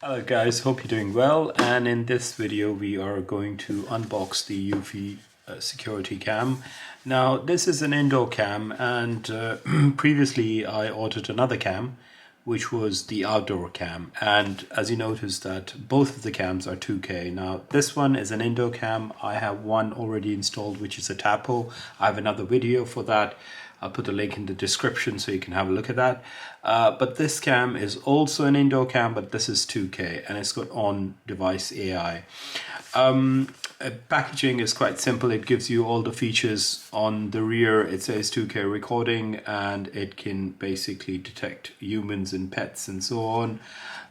Hello guys, hope you're doing well, and in this video we are going to unbox the EUFY security cam. Now this is an indoor cam, and previously I ordered another cam which was the outdoor cam, and as you notice that both of the cams are 2K. Now this one is an indoor cam. I have one already installed which is a Tapo. I have another video for that. I'll put a link in the description so you can have a look at that. But this cam is also an indoor cam, but this is 2K and it's got on-device AI. Packaging is quite simple. It gives you all the features on the rear. It says 2K recording, and it can basically detect humans and pets and so on.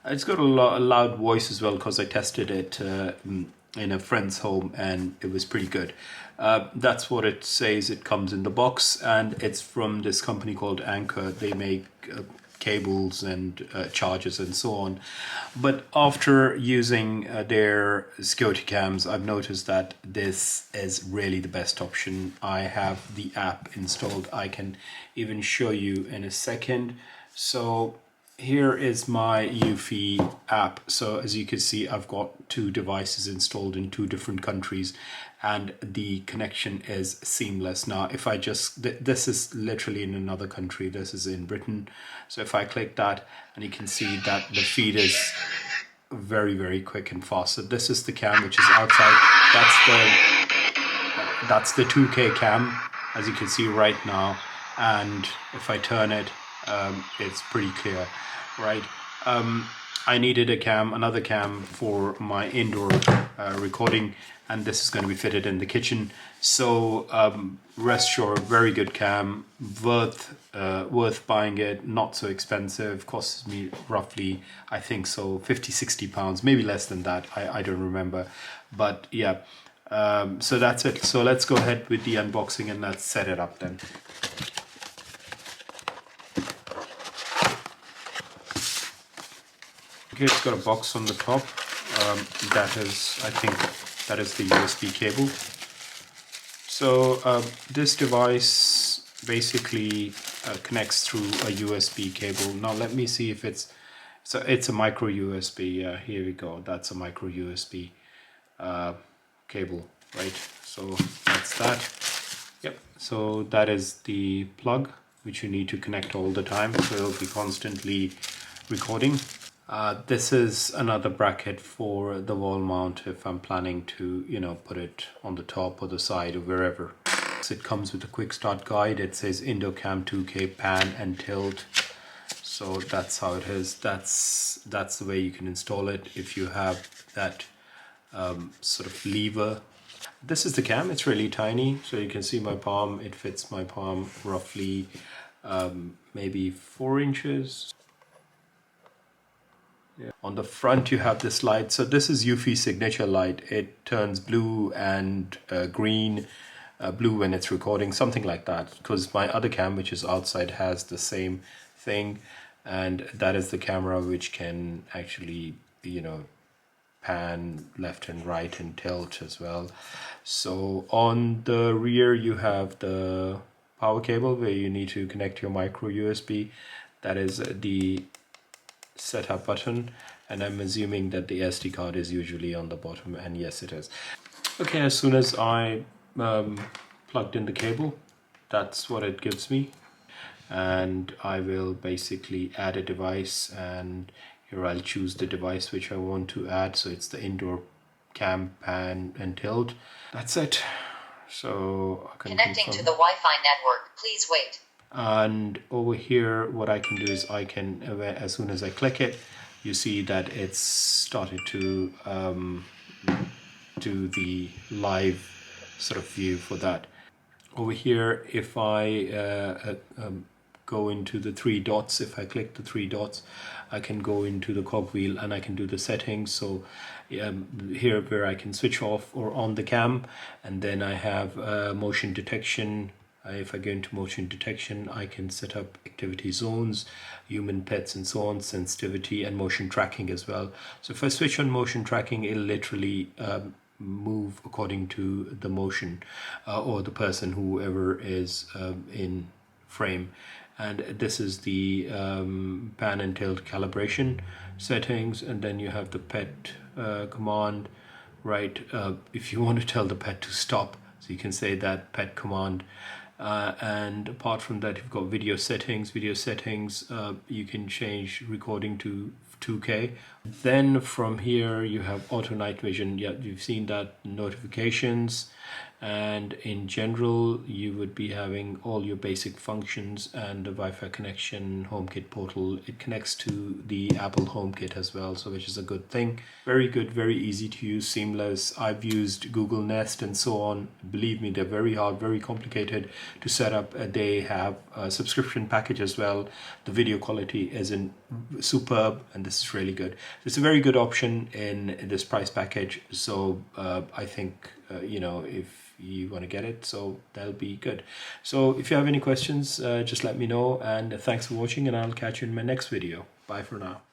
It's got a loud voice as well because I tested it in a friend's home and it was pretty good. That's what it says. It comes in the box, and it's from this company called Anchor. They make cables and chargers and so on. But after using their security cams, I've noticed that this is really the best option. I have the app installed. I can even show you in a second. So here is my EUFY app. So as you can see, I've got two devices installed in two different countries, and the connection is seamless. Now if I just, this is literally in another country, this is in Britain. So if I click that, and you can see that the feed is very quick and fast. So this is the cam which is outside. That's the 2K cam, as you can see right now. And if I turn it, it's pretty clear, right? I needed another cam for my indoor recording, and this is going to be fitted in the kitchen. So rest assured, very good cam, worth buying it, not so expensive, costs me roughly, I think so, 50-60 pounds, maybe less than that, I don't remember, but yeah. So that's it. So let's go ahead with the unboxing and let's set it up then. Okay, it's got a box on the top. That is, I think, that is the USB cable. So this device basically connects through a USB cable. Now let me see if it's a micro USB. Yeah, here we go. That's a micro USB cable, right? So that's that. Yep. So that is the plug which you need to connect all the time. So it'll be constantly recording. This is another bracket for the wall mount if I'm planning to, put it on the top or the side or wherever. So it comes with a quick start guide. It says IndoorCam 2K pan and tilt. So that's how it is. That's the way you can install it if you have that sort of lever. This is the cam. It's really tiny, so you can see my palm. It fits my palm roughly maybe 4 inches. Yeah. On the front you have this light. So this is EUFY signature light. It turns blue and green, blue when it's recording, something like that, because my other cam which is outside has the same thing, and that is the camera which can actually, pan left and right and tilt as well. So on the rear you have the power cable where you need to connect your micro USB. That is the setup button, and I'm assuming that the SD card is usually on the bottom, and yes it is. Okay, as soon as I plugged in the cable, that's what it gives me, and I will basically add a device, and here I'll choose the device which I want to add. So it's the indoor cam, pan and tilt. That's it. So I can connecting to the Wi-Fi network, please wait. And over here what I can do is I can, as soon as I click it, you see that it's started to do the live sort of view for that. Over here, if I go into the 3 dots, if I click the 3 dots, I can go into the cogwheel and I can do the settings. So here where I can switch off or on the cam, and then I have motion detection. If I go into motion detection, I can set up activity zones, human, pets and so on, sensitivity and motion tracking as well. So if I switch on motion tracking, it'll literally move according to the motion or the person, whoever is in frame. And this is the pan and tilt calibration. settings, and then you have the pet command, right? If you want to tell the pet to stop, so you can say that pet command. And apart from that, you've got video settings. You can change recording to 2K. Then from here you have auto night vision. Yeah, you've seen that, notifications, and in general you would be having all your basic functions and the Wi-Fi connection, HomeKit portal. It connects to the Apple HomeKit as well, so which is a good thing. Very good, very easy to use, seamless. I've used Google Nest and so on. Believe me, they're very hard, very complicated to set up. They have a subscription package as well. The video quality isn't superb, and this is really good. It's a very good option in this price package. So I think if you want to get it, so that'll be good. So if you have any questions, just let me know, and thanks for watching, and I'll catch you in my next video. Bye for now.